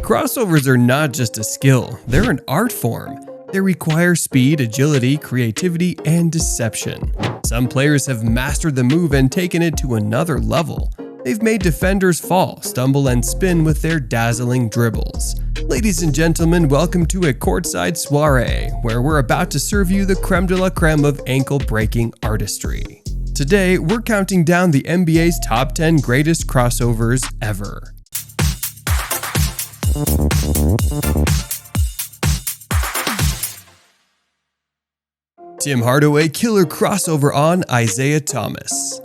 Crossovers are not just a skill, they're an art form. They require speed, agility, creativity, and deception. Some players have mastered the move and taken it to another level. They've made defenders fall, stumble, and spin with their dazzling dribbles. Ladies and gentlemen, welcome to a courtside soiree, where we're about to serve you the creme de la creme of ankle-breaking artistry. Today, we're counting down the NBA's top 10 greatest crossovers ever. Tim Hardaway killer crossover on Isaiah Thomas.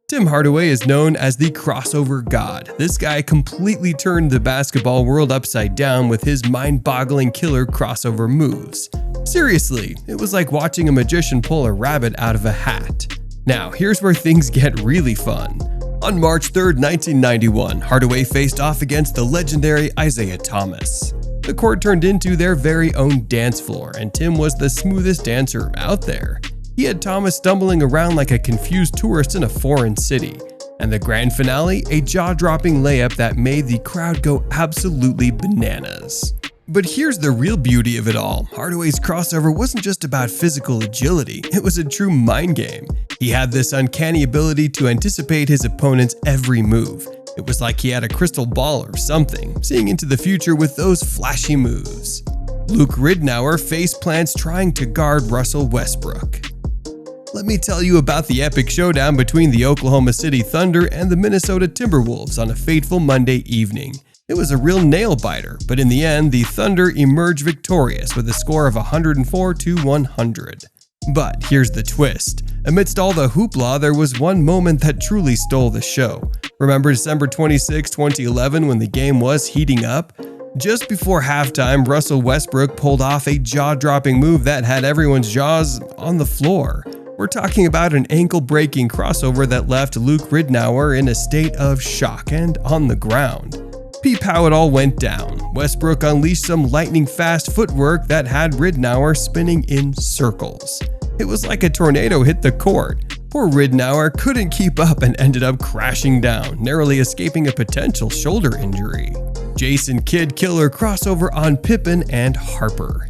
Tim Hardaway is known as the crossover god. This guy completely turned the basketball world upside down with his mind-boggling killer crossover moves. Seriously, it was like watching a magician pull a rabbit out of a hat. Now, here's where things get really fun. On March 3, 1991, Hardaway faced off against the legendary Isaiah Thomas. The court turned into their very own dance floor, and Tim was the smoothest dancer out there. He had Thomas stumbling around like a confused tourist in a foreign city. And the grand finale, a jaw-dropping layup that made the crowd go absolutely bananas. But here's the real beauty of it all. Hardaway's crossover wasn't just about physical agility, it was a true mind game. He had this uncanny ability to anticipate his opponent's every move. It was like he had a crystal ball or something, seeing into the future with those flashy moves. Luke Ridnour face plants trying to guard Russell Westbrook. Let me tell you about the epic showdown between the Oklahoma City Thunder and the Minnesota Timberwolves on a fateful Monday evening. It was a real nail-biter, but in the end, the Thunder emerged victorious with a score of 104-100. But here's the twist. Amidst all the hoopla, there was one moment that truly stole the show. Remember December 26, 2011, when the game was heating up? Just before halftime, Russell Westbrook pulled off a jaw-dropping move that had everyone's jaws on the floor. We're talking about an ankle-breaking crossover that left Luke Ridnour in a state of shock and on the ground. Peep how it all went down. Westbrook unleashed some lightning-fast footwork that had Ridnour spinning in circles. It was like a tornado hit the court. Poor Ridnour couldn't keep up and ended up crashing down, narrowly escaping a potential shoulder injury. Jason Kidd killer crossover on Pippen and Harper.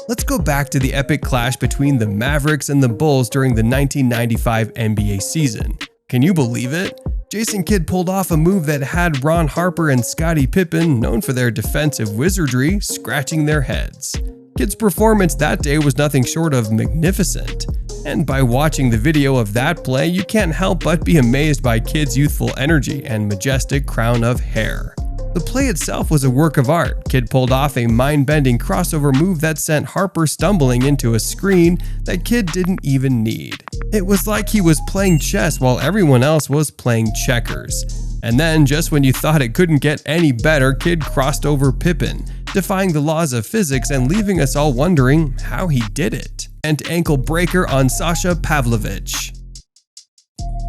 Let's go back to the epic clash between the Mavericks and the Bulls during the 1995 NBA season. Can you believe it? Jason Kidd pulled off a move that had Ron Harper and Scottie Pippen, known for their defensive wizardry, scratching their heads. Kidd's performance that day was nothing short of magnificent. And by watching the video of that play, you can't help but be amazed by Kidd's youthful energy and majestic crown of hair. The play itself was a work of art. Kidd pulled off a mind-bending crossover move that sent Harper stumbling into a screen that Kidd didn't even need. It was like he was playing chess while everyone else was playing checkers. And then, just when you thought it couldn't get any better, Kidd crossed over Pippen, defying the laws of physics and leaving us all wondering how he did it. And ankle breaker on Sasha Pavlovich.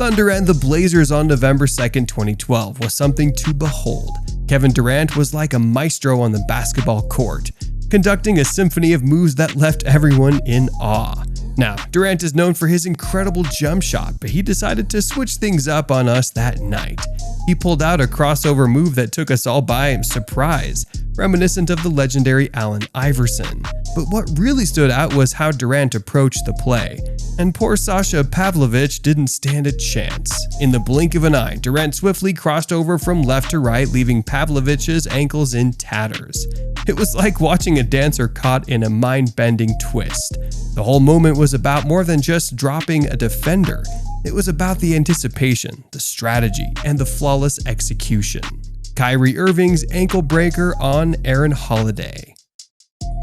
Thunder and the Blazers on November 2, 2012 was something to behold. Kevin Durant was like a maestro on the basketball court, conducting a symphony of moves that left everyone in awe. Now, Durant is known for his incredible jump shot, but he decided to switch things up on us that night. He pulled out a crossover move that took us all by surprise, reminiscent of the legendary Allen Iverson. But what really stood out was how Durant approached the play. And poor Sasha Pavlovich didn't stand a chance. In the blink of an eye, Durant swiftly crossed over from left to right, leaving Pavlovich's ankles in tatters. It was like watching a dancer caught in a mind-bending twist. The whole moment was about more than just dropping a defender. It was about the anticipation, the strategy, and the flawless execution. Kyrie Irving's ankle breaker on Aaron Holiday.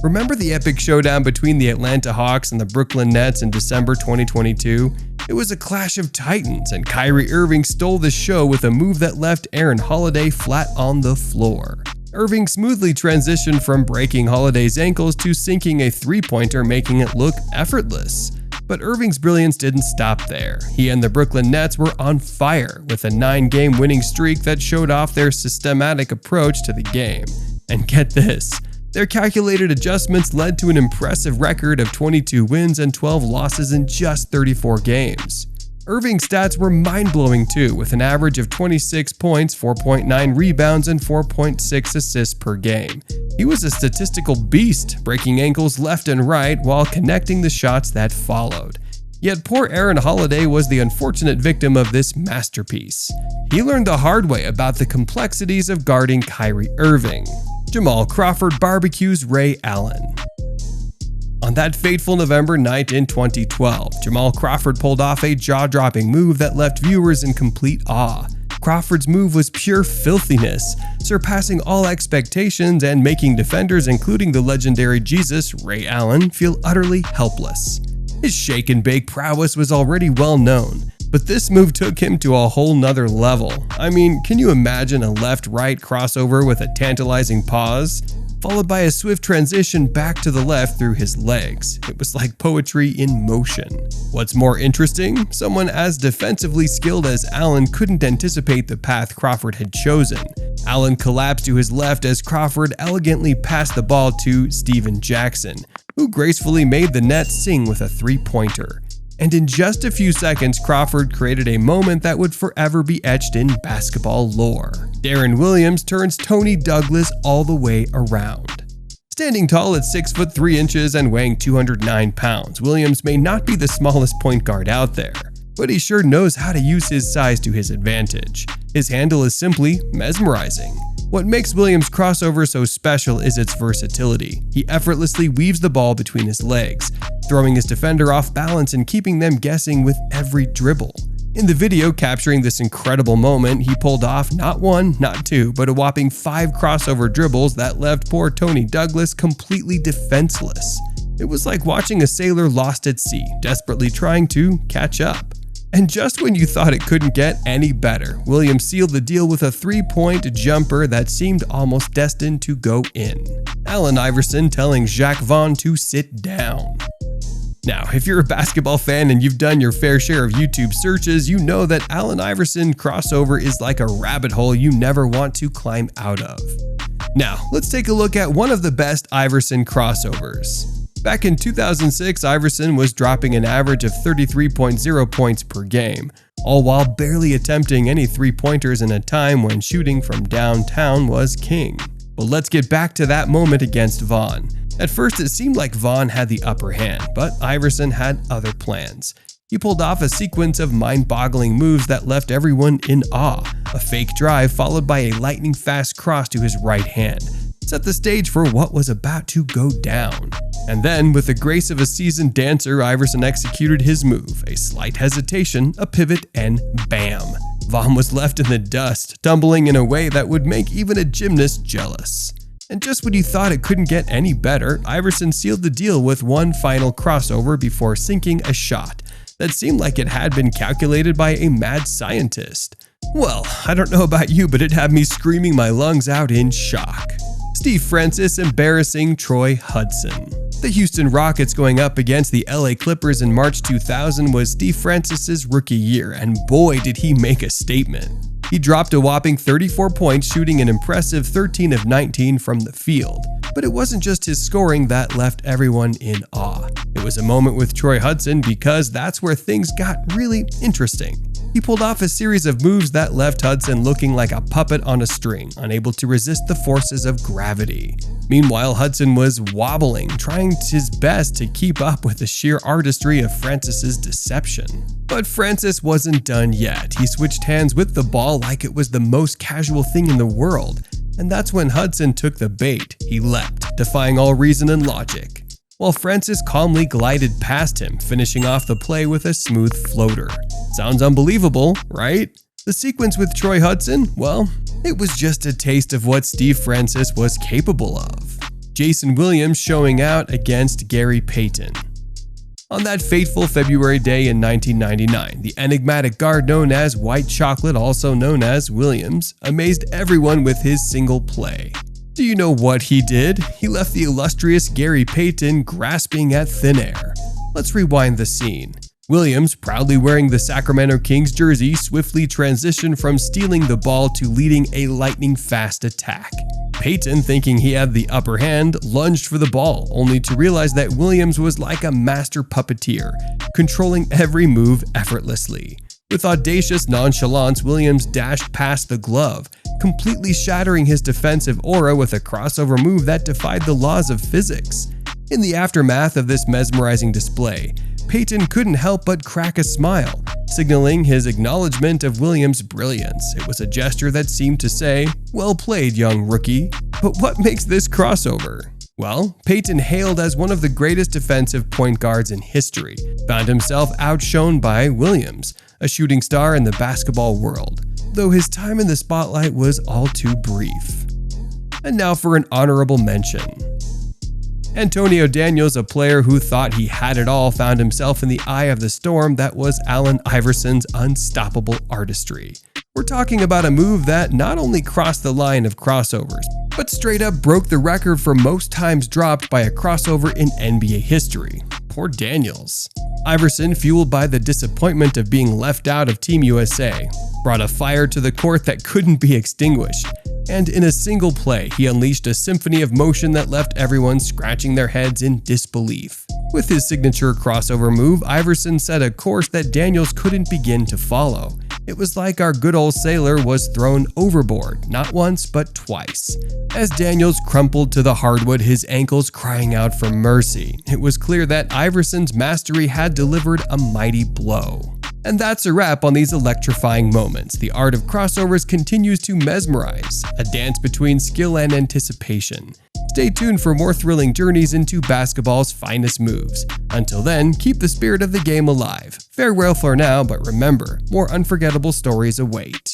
Remember the epic showdown between the Atlanta Hawks and the Brooklyn Nets in December 2022? It was a clash of titans, and Kyrie Irving stole the show with a move that left Aaron Holiday flat on the floor. Irving smoothly transitioned from breaking Holiday's ankles to sinking a three-pointer, making it look effortless. But Irving's brilliance didn't stop there. He and the Brooklyn Nets were on fire, with a 9-game winning streak that showed off their systematic approach to the game. And get this, their calculated adjustments led to an impressive record of 22 wins and 12 losses in just 34 games. Irving's stats were mind-blowing too, with an average of 26 points, 4.9 rebounds, and 4.6 assists per game. He was a statistical beast, breaking ankles left and right while connecting the shots that followed. Yet poor Aaron Holiday was the unfortunate victim of this masterpiece. He learned the hard way about the complexities of guarding Kyrie Irving. Jamal Crawford barbecues Ray Allen. On that fateful November night in 2012, Jamal Crawford pulled off a jaw-dropping move that left viewers in complete awe. Crawford's move was pure filthiness, surpassing all expectations and making defenders, including the legendary Jesus, Ray Allen, feel utterly helpless. His shake-and-bake prowess was already well known, but this move took him to a whole nother level. I mean, can you imagine a left-right crossover with a tantalizing pause, followed by a swift transition back to the left through his legs? It was like poetry in motion. What's more interesting, someone as defensively skilled as Allen couldn't anticipate the path Crawford had chosen. Allen collapsed to his left as Crawford elegantly passed the ball to Steven Jackson, who gracefully made the net sing with a three-pointer. And in just a few seconds, Crawford created a moment that would forever be etched in basketball lore. Deron Williams turns Tony Douglas all the way around. Standing tall at 6 foot 3 inches and weighing 209 pounds, Williams may not be the smallest point guard out there, but he sure knows how to use his size to his advantage. His handle is simply mesmerizing. What makes Williams' crossover so special is its versatility. He effortlessly weaves the ball between his legs, throwing his defender off balance and keeping them guessing with every dribble. In the video capturing this incredible moment, he pulled off not one, not two, but a whopping 5 crossover dribbles that left poor Tony Douglas completely defenseless. It was like watching a sailor lost at sea, desperately trying to catch up. And just when you thought it couldn't get any better, Williams sealed the deal with a 3-point jumper that seemed almost destined to go in. Allen Iverson telling Jacques Vaughn to sit down. Now, if you're a basketball fan and you've done your fair share of YouTube searches, you know that Allen Iverson crossover is like a rabbit hole you never want to climb out of. Now, let's take a look at one of the best Iverson crossovers. Back in 2006, Iverson was dropping an average of 33.0 points per game, all while barely attempting any three-pointers in a time when shooting from downtown was king. But let's get back to that moment against Vaughn. At first, it seemed like Vaughn had the upper hand, but Iverson had other plans. He pulled off a sequence of mind-boggling moves that left everyone in awe. A fake drive followed by a lightning-fast cross to his right hand set the stage for what was about to go down. And then, with the grace of a seasoned dancer, Iverson executed his move. A slight hesitation, a pivot, and bam! Vaughn was left in the dust, tumbling in a way that would make even a gymnast jealous. And just when you thought it couldn't get any better, Iverson sealed the deal with one final crossover before sinking a shot that seemed like it had been calculated by a mad scientist. Well, I don't know about you, but it had me screaming my lungs out in shock. Steve Francis embarrassing Troy Hudson. The Houston Rockets going up against the LA Clippers in March 2000 was Steve Francis's rookie year, and boy did he make a statement. He dropped a whopping 34 points, shooting an impressive 13 of 19 from the field. But it wasn't just his scoring that left everyone in awe. It was a moment with Troy Hudson because that's where things got really interesting. He pulled off a series of moves that left Hudson looking like a puppet on a string, unable to resist the forces of gravity. Meanwhile, Hudson was wobbling, trying his best to keep up with the sheer artistry of Francis's deception. But Francis wasn't done yet. He switched hands with the ball like it was the most casual thing in the world. And that's when Hudson took the bait. He leapt, defying all reason and logic, while Francis calmly glided past him, finishing off the play with a smooth floater. Sounds unbelievable, right? The sequence with Troy Hudson? Well, it was just a taste of what Steve Francis was capable of. Jason Williams showing out against Gary Payton. On that fateful February day in 1999, the enigmatic guard known as White Chocolate, also known as Williams, amazed everyone with his single play. Do you know what he did? He left the illustrious Gary Payton grasping at thin air. Let's rewind the scene. Williams, proudly wearing the Sacramento Kings jersey, swiftly transitioned from stealing the ball to leading a lightning-fast attack. Payton, thinking he had the upper hand, lunged for the ball, only to realize that Williams was like a master puppeteer, controlling every move effortlessly. With audacious nonchalance, Williams dashed past the glove, completely shattering his defensive aura with a crossover move that defied the laws of physics. In the aftermath of this mesmerizing display, Payton couldn't help but crack a smile, signaling his acknowledgement of Williams' brilliance. It was a gesture that seemed to say, "Well played, young rookie." But what makes this crossover? Well, Payton, hailed as one of the greatest defensive point guards in history, found himself outshone by Williams, a shooting star in the basketball world, though his time in the spotlight was all too brief. And now for an honorable mention. Antonio Daniels, a player who thought he had it all, found himself in the eye of the storm that was Allen Iverson's unstoppable artistry. We're talking about a move that not only crossed the line of crossovers, but straight up broke the record for most times dropped by a crossover in NBA history. Poor Daniels. Iverson, fueled by the disappointment of being left out of Team USA, brought a fire to the court that couldn't be extinguished. And in a single play, he unleashed a symphony of motion that left everyone scratching their heads in disbelief. With his signature crossover move, Iverson set a course that Daniels couldn't begin to follow. It was like our good old sailor was thrown overboard, not once but twice. As Daniels crumpled to the hardwood, his ankles crying out for mercy, it was clear that Iverson's mastery had delivered a mighty blow. And that's a wrap on these electrifying moments. The art of crossovers continues to mesmerize, a dance between skill and anticipation. Stay tuned for more thrilling journeys into basketball's finest moves. Until then, keep the spirit of the game alive. Farewell for now, but remember, more unforgettable stories await.